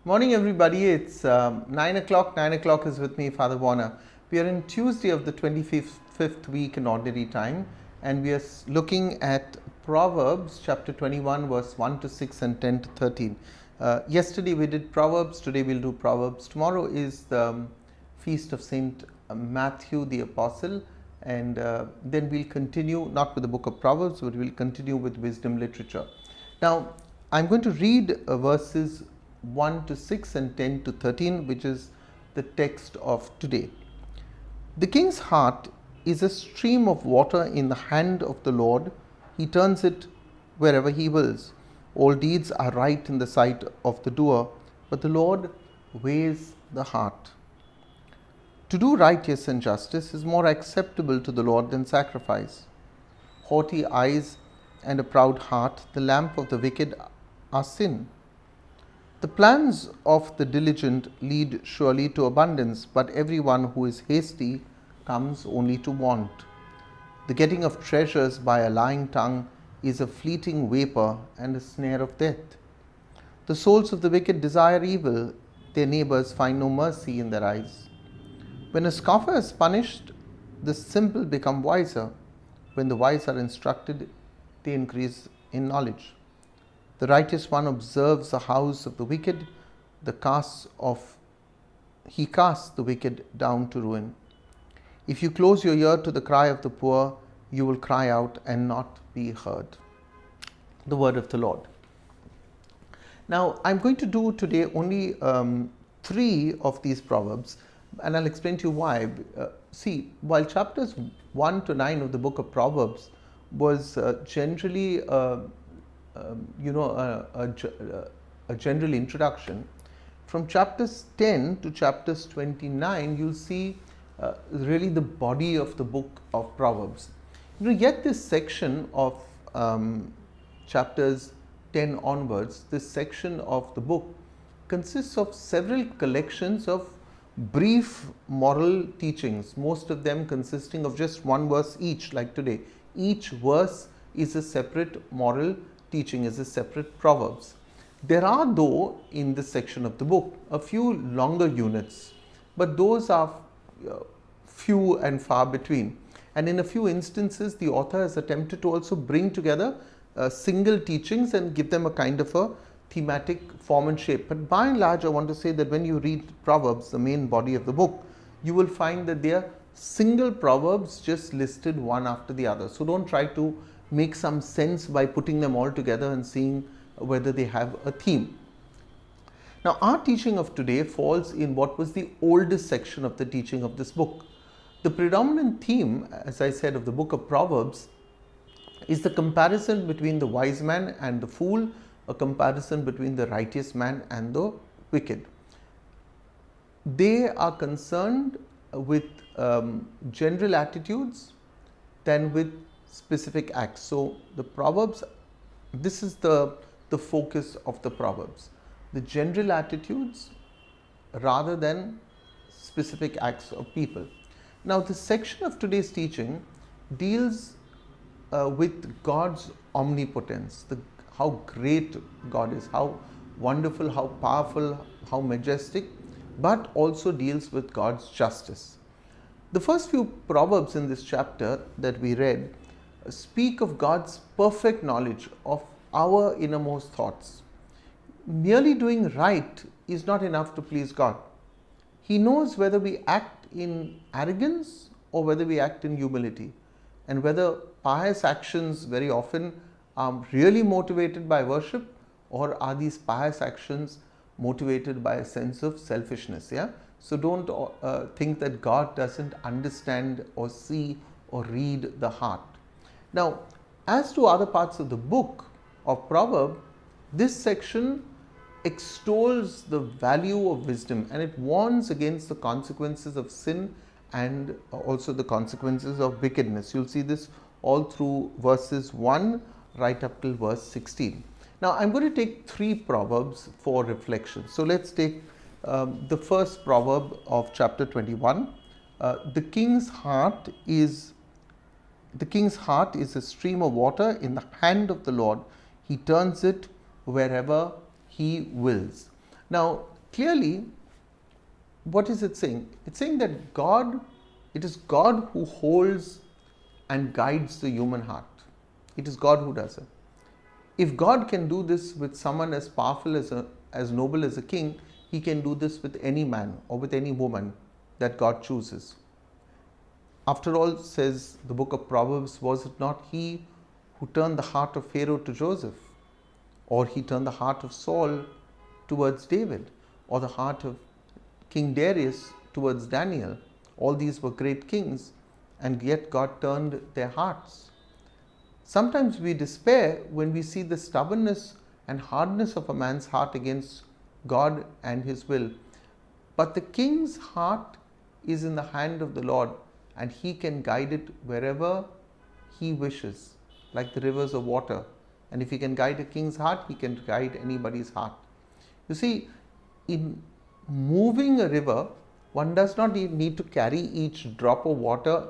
Morning, everybody. It's 9 o'clock. 9 o'clock is with me, Father Warner. We are in Tuesday of the 25th week in Ordinary Time, and we are looking at Proverbs chapter 21, verse 1 to 6 and 10 to 13. Yesterday we did Proverbs, today we'll do Proverbs. Tomorrow is the feast of Saint Matthew the Apostle, and then we'll continue, not with the book of Proverbs, but we'll continue with wisdom literature. Now, I'm going to read verses 1 to 6 and 10 to 13, which is the text of today. The king's heart is a stream of water in the hand of the Lord. He turns it wherever he wills. All deeds are right in the sight of the doer, but the Lord weighs the heart. To do righteousness and justice is more acceptable to the Lord than sacrifice. Haughty eyes and a proud heart, the lamp of the wicked, are sin. The plans of the diligent lead surely to abundance, but everyone who is hasty comes only to want. The getting of treasures by a lying tongue is a fleeting vapor and a snare of death. The souls of the wicked desire evil, their neighbors find no mercy in their eyes. When a scoffer is punished, the simple become wiser. When the wise are instructed, they increase in knowledge. The righteous one observes the house of the wicked, he casts the wicked down to ruin. If you close your ear to the cry of the poor, you will cry out and not be heard. The word of the Lord. Now, I'm going to do today only 3 of these proverbs, and I'll explain to you why. See, while chapters 1 to 9 of the book of Proverbs was generally a general introduction, from chapters 10 to chapters 29 you'll see really the body of the book of Proverbs. Yet this section of chapters 10 onwards, this section of the book consists of several collections of brief moral teachings, most of them consisting of just one verse each, like today. Each verse is a separate moral teaching, is a separate Proverbs. There are, though, in this section of the book, a few longer units, but those are few and far between. And in a few instances, the author has attempted to also bring together single teachings and give them a kind of a thematic form and shape. But by and large, I want to say that when you read Proverbs, the main body of the book, you will find that they are single Proverbs just listed one after the other. So don't try to make some sense by putting them all together and seeing whether they have a theme. Now, our teaching of today falls in what was the oldest section of the teaching of this book. The predominant theme, as I said, of the book of Proverbs is the comparison between the wise man and the fool, a comparison between the righteous man and the wicked. They are concerned with general attitudes than with specific acts. So the Proverbs, this is the focus of the Proverbs, the general attitudes rather than specific acts of people. Now, the section of today's teaching deals with God's omnipotence, how great God is, how wonderful, how powerful, how majestic, but also deals with God's justice. The first few Proverbs in this chapter that we read speak of God's perfect knowledge of our innermost thoughts. Merely doing right is not enough to please God. He knows whether we act in arrogance or whether we act in humility, and whether pious actions very often are really motivated by worship, or are these pious actions motivated by a sense of selfishness. So don't think that God doesn't understand or see or read the heart. Now, as to other parts of the book of Proverbs, this section extols the value of wisdom, and it warns against the consequences of sin and also the consequences of wickedness. You'll see this all through verses 1 right up till verse 16. Now, I'm going to take 3 proverbs for reflection. So let's take the first proverb of chapter 21. The king's heart is a stream of water in the hand of the Lord. He turns it wherever he wills. Now, clearly, what is it saying? It's saying that it is God who holds and guides the human heart. It is God who does it. If God can do this with someone as powerful as noble as a king, he can do this with any man or with any woman that God chooses. After all, says the book of Proverbs, was it not he who turned the heart of Pharaoh to Joseph? Or he turned the heart of Saul towards David? Or the heart of King Darius towards Daniel? All these were great kings, and yet God turned their hearts. Sometimes we despair when we see the stubbornness and hardness of a man's heart against God and his will. But the king's heart is in the hand of the Lord, and he can guide it wherever he wishes, like the rivers of water. And if he can guide a king's heart, he can guide anybody's heart. You see, in moving a river, one does not need to carry each drop of water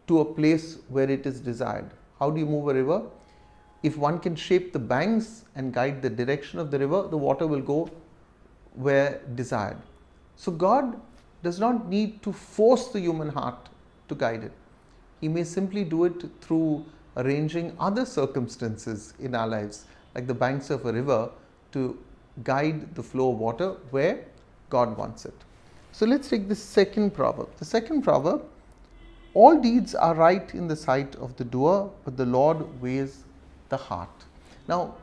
to a place where it is desired. How do you move a river? If one can shape the banks and guide the direction of the river, the water will go where desired. So God does not need to force the human heart to guide it. He may simply do it through arranging other circumstances in our lives, like the banks of a river, to guide the flow of water where God wants it. So let's take the second proverb. The second proverb: all deeds are right in the sight of the doer, but the Lord weighs the heart. Now,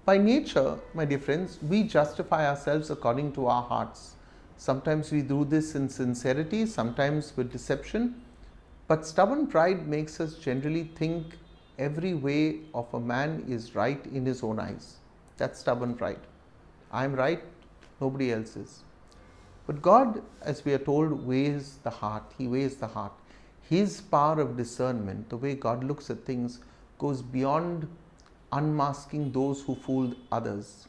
by nature, my dear friends, we justify ourselves according to our hearts. Sometimes we do this in sincerity, sometimes with deception. But stubborn pride makes us generally think every way of a man is right in his own eyes. That's stubborn pride. I'm right, nobody else is. But God, as we are told, weighs the heart. He weighs the heart. His power of discernment, the way God looks at things, goes beyond unmasking those who fooled others.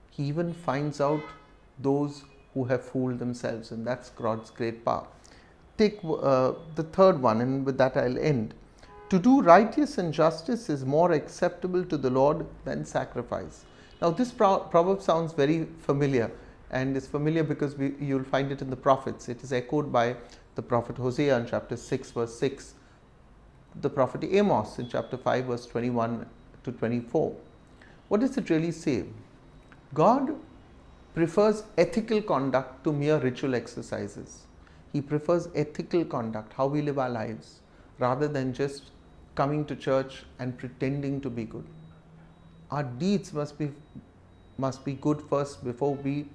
He even finds out those who have fooled themselves, and that's God's great power. Take the third one, and with that I'll end. To do righteous and justice is more acceptable to the Lord than sacrifice. Now, this proverb sounds very familiar, and is familiar because you'll find it in the prophets. It is echoed by the prophet Hosea in chapter 6, verse 6, the prophet Amos in chapter 5, verse 21 to 24. What does it really say? God prefers ethical conduct to mere ritual exercises. He prefers ethical conduct, how we live our lives, rather than just coming to church and pretending to be good. Our deeds must be good first before we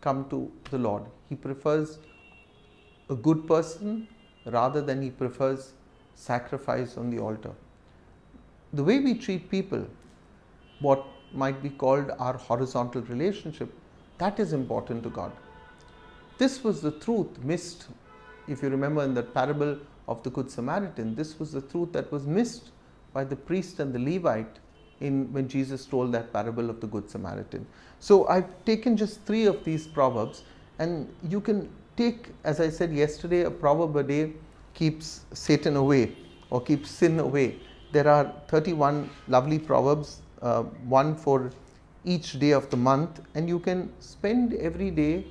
come to the Lord. He prefers a good person rather than he prefers sacrifice on the altar. The way we treat people, what might be called our horizontal relationship, that is important to God. This was the truth missed, if you remember in the parable of the Good Samaritan, this was the truth that was missed by the priest and the Levite when Jesus told that parable of the Good Samaritan. So I've taken just 3 of these proverbs, and you can take, as I said yesterday, a proverb a day keeps Satan away or keeps sin away. There are 31 lovely proverbs, one for each day of the month, and you can spend every day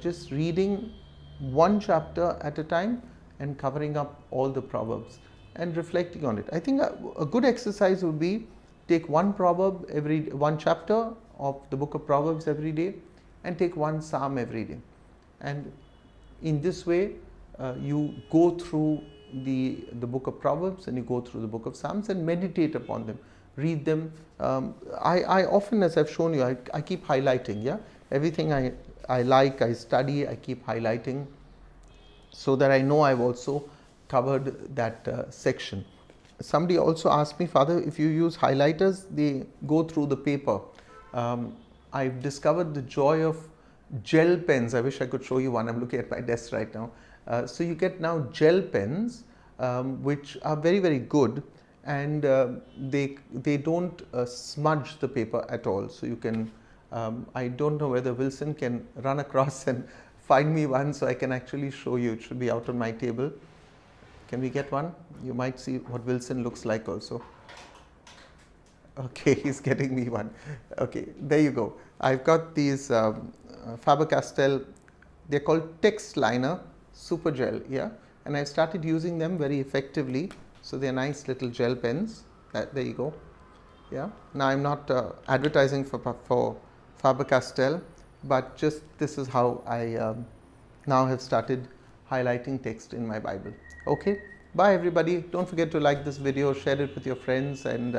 just reading one chapter at a time and covering up all the proverbs and reflecting on it. I think a good exercise would be take one chapter of the book of Proverbs every day, and take one psalm every day. And in this way, you go through the book of Proverbs and you go through the book of Psalms and meditate upon them, read them. I often, as I've shown you, I keep highlighting. Yeah, everything I like, I study, I keep highlighting, so that I know I've also covered that section. Somebody also asked me, Father, if you use highlighters, they go through the paper. I've discovered the joy of gel pens. I wish I could show you one. I'm looking at my desk right now. So you get now gel pens, which are very, very good, and they don't smudge the paper at all. So you can, I don't know whether Wilson can run across and find me one so I can actually show you. It should be out on my table. Can we get one? You might see what Wilson looks like also. Okay, he's getting me one. Okay, there you go. I've got these Faber-Castell, they're called Text Liner Super Gel, yeah, and I've started using them very effectively. So they're nice little gel pens. There you go. Yeah. Now I'm not advertising for Faber-Castell, but just this is how I now have started highlighting text in my Bible. Okay. Bye everybody. Don't forget to like this video, share it with your friends, and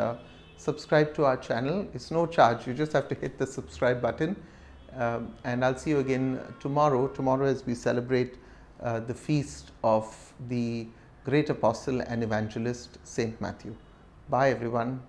subscribe to our channel. It's no charge. You just have to hit the subscribe button. And I'll see you again tomorrow. Tomorrow, as we celebrate the feast of the great apostle and evangelist Saint Matthew. Bye everyone.